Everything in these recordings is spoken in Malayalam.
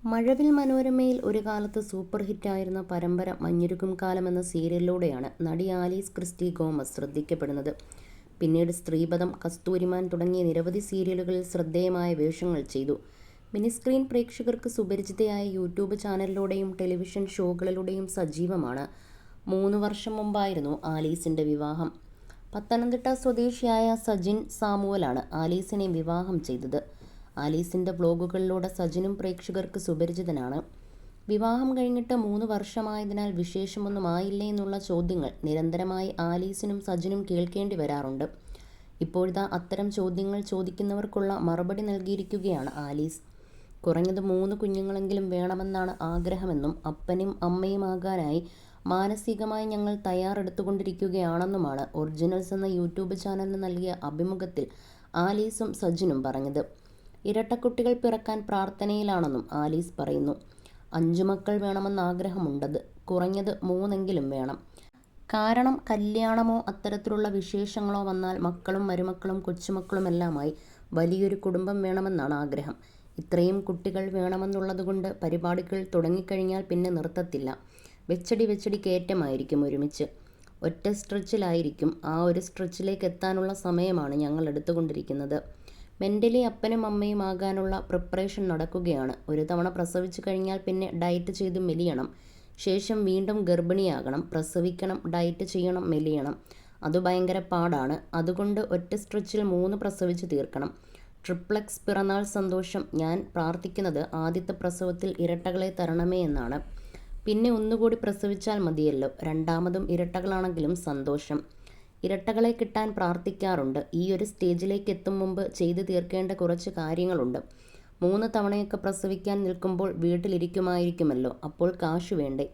മഴവിൽ മനോരമയിൽ ഒരു കാലത്ത് സൂപ്പർ ഹിറ്റായിരുന്ന പരമ്പര മഞ്ഞുരുകും കാലം എന്ന സീരിയലിലൂടെയാണ് നടി ആലീസ് ക്രിസ്റ്റി ഗോമസ് ശ്രദ്ധിക്കപ്പെടുന്നത്. പിന്നീട് സ്ത്രീപദം, കസ്തൂരിമാൻ തുടങ്ങിയ നിരവധി സീരിയലുകളിൽ ശ്രദ്ധേയമായ വേഷങ്ങൾ ചെയ്തു. മിനിസ്ക്രീൻ പ്രേക്ഷകർക്ക് സുപരിചിതയായ യൂട്യൂബ് ചാനലിലൂടെയും ടെലിവിഷൻ ഷോകളിലൂടെയും സജീവമാണ്. 3 വർഷം മുമ്പായിരുന്നു ആലീസിന്റെ വിവാഹം. പത്തനംതിട്ട സ്വദേശിയായ സജിൻ സാമുവലാണ് ആലീസിനെ വിവാഹം ചെയ്തത്. ആലീസിന്റെ വ്ലോഗുകളിലൂടെ സജിനും പ്രേക്ഷകർക്ക് സുപരിചിതനാണ്. വിവാഹം കഴിഞ്ഞിട്ട് 3 വർഷമായതിനാൽ വിശേഷമൊന്നും ആയില്ലേ എന്നുള്ള ചോദ്യങ്ങൾ നിരന്തരമായി ആലീസിനും സജിനും കേൾക്കേണ്ടി വരാറുണ്ട്. ഇപ്പോഴിതാ അത്തരം ചോദ്യങ്ങൾ ചോദിക്കുന്നവർക്കുള്ള മറുപടി നൽകിയിരിക്കുകയാണ് ആലീസ്. കുറഞ്ഞത് 3 കുഞ്ഞുങ്ങളെങ്കിലും വേണമെന്നാണ് ആഗ്രഹമെന്നും അപ്പനും അമ്മയുമാകാനായി മാനസികമായി ഞങ്ങൾ തയ്യാറെടുത്തുകൊണ്ടിരിക്കുകയാണെന്നുമാണ് ഒറിജിനൽസ് എന്ന യൂട്യൂബ് ചാനലിന് നൽകിയ അഭിമുഖത്തിൽ ആലീസും സജിനും പറഞ്ഞത്. ഇരട്ടക്കുട്ടികൾ പിറക്കാൻ പ്രാർത്ഥനയിലാണെന്നും ആലീസ് പറയുന്നു. 5 മക്കൾ വേണമെന്ന് ആഗ്രഹമുണ്ടത്. കുറഞ്ഞത് 3 വേണം. കാരണം കല്യാണമോ അത്തരത്തിലുള്ള വിശേഷങ്ങളോ വന്നാൽ മക്കളും മരുമക്കളും കൊച്ചുമക്കളുമെല്ലാമായി വലിയൊരു കുടുംബം വേണമെന്നാണ് ആഗ്രഹം. ഇത്രയും കുട്ടികൾ വേണമെന്നുള്ളതുകൊണ്ട് പരിപാടികൾ തുടങ്ങിക്കഴിഞ്ഞാൽ പിന്നെ നിർത്തത്തില്ല. വെച്ചടി കയറ്റമായിരിക്കും ഒരുമിച്ച്. ഒറ്റ സ്ട്രെച്ചിലായിരിക്കും. ആ ഒരു സ്ട്രെച്ചിലേക്ക് എത്താനുള്ള സമയമാണ് ഞങ്ങൾ എടുത്തുകൊണ്ടിരിക്കുന്നത്. മെൻ്റലി അപ്പനും അമ്മയും ആകാനുള്ള പ്രിപ്പറേഷൻ നടക്കുകയാണ്. ഒരു തവണ പ്രസവിച്ചു കഴിഞ്ഞാൽ പിന്നെ ഡയറ്റ് ചെയ്ത് മെലിയണം. ശേഷം വീണ്ടും ഗർഭിണിയാകണം, പ്രസവിക്കണം, ഡയറ്റ് ചെയ്യണം, മെലിയണം. അത് ഭയങ്കര പാടാണ്. അതുകൊണ്ട് ഒറ്റ സ്ട്രെച്ചിൽ 3 പ്രസവിച്ച് തീർക്കണം. ട്രിപ്ലക്സ് പിറന്നാൾ സന്തോഷം. ഞാൻ പ്രാർത്ഥിക്കുന്നത് ആദ്യത്തെ പ്രസവത്തിൽ ഇരട്ടകളെ തരണമേ എന്നാണ്. പിന്നെ ഒന്നുകൂടി പ്രസവിച്ചാൽ മതിയല്ലോ. രണ്ടാമതും ഇരട്ടകളാണെങ്കിലും സന്തോഷം. ഇരട്ടകളെ കിട്ടാൻ പ്രാർത്ഥിക്കാറുണ്ട്. ഈ ഒരു സ്റ്റേജിലേക്ക് എത്തും മുമ്പ് ചെയ്തു തീർക്കേണ്ട കുറച്ച് കാര്യങ്ങളുണ്ട്. 3 തവണയൊക്കെ പ്രസവിക്കാൻ നിൽക്കുമ്പോൾ വീട്ടിലിരിക്കുമായിരിക്കുമല്ലോ. അപ്പോൾ കാശ് വേണ്ടേ?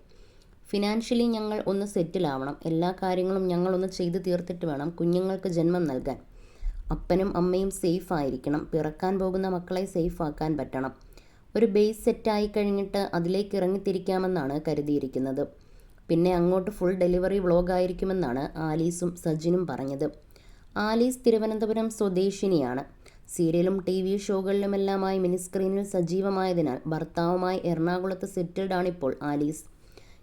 ഫിനാൻഷ്യലി ഞങ്ങൾ ഒന്ന് സെറ്റിലാവണം. എല്ലാ കാര്യങ്ങളും ഞങ്ങളൊന്ന് ചെയ്തു തീർത്തിട്ട് വേണം കുഞ്ഞുങ്ങൾക്ക് ജന്മം നൽകാൻ. അപ്പനും അമ്മയും സേഫ് ആയിരിക്കണം. പിറക്കാൻ പോകുന്ന മക്കളെ സേഫ് ആക്കാൻ പറ്റണം. ഒരു ബേസ് സെറ്റായി കഴിഞ്ഞിട്ട് അതിലേക്ക് ഇറങ്ങിത്തിരിക്കാമെന്നാണ് കരുതിയിരിക്കുന്നത്. പിന്നെ അങ്ങോട്ട് ഫുൾ ഡെലിവറി വ്ളോഗായിരിക്കുമെന്നാണ് ആലീസും സജിനും പറഞ്ഞത്. ആലീസ് തിരുവനന്തപുരം സ്വദേശിനിയാണ്. സീരിയലും TV ഷോകളിലുമെല്ലാമായി മിനിസ്ക്രീനിൽ സജീവമായതിനാൽ ഭർത്താവുമായി എറണാകുളത്ത് സെറ്റിൽഡ് ആണിപ്പോൾ ആലീസ്.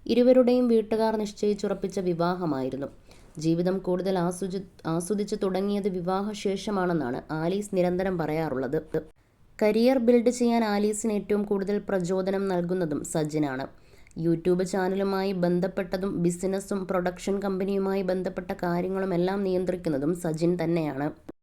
ഇരുവരുടെയും വീട്ടുകാർ നിശ്ചയിച്ചുറപ്പിച്ച വിവാഹമായിരുന്നു. ജീവിതം കൂടുതൽ ആസ്വദിച്ചു തുടങ്ങിയത് വിവാഹശേഷമാണെന്നാണ് ആലീസ് നിരന്തരം പറയാറുള്ളത്. കരിയർ ബിൽഡ് ചെയ്യാൻ ആലീസിന് ഏറ്റവും കൂടുതൽ പ്രചോദനം നൽകുന്നതും സജിനാണ്. യൂട്യൂബ് ചാനലുമായി ബന്ധപ്പെട്ടതും ബിസിനസ്സും പ്രൊഡക്ഷൻ കമ്പനിയുമായി ബന്ധപ്പെട്ട കാര്യങ്ങളുമെല്ലാം നിയന്ത്രിക്കുന്നതും സജിൻ തന്നെയാണ്.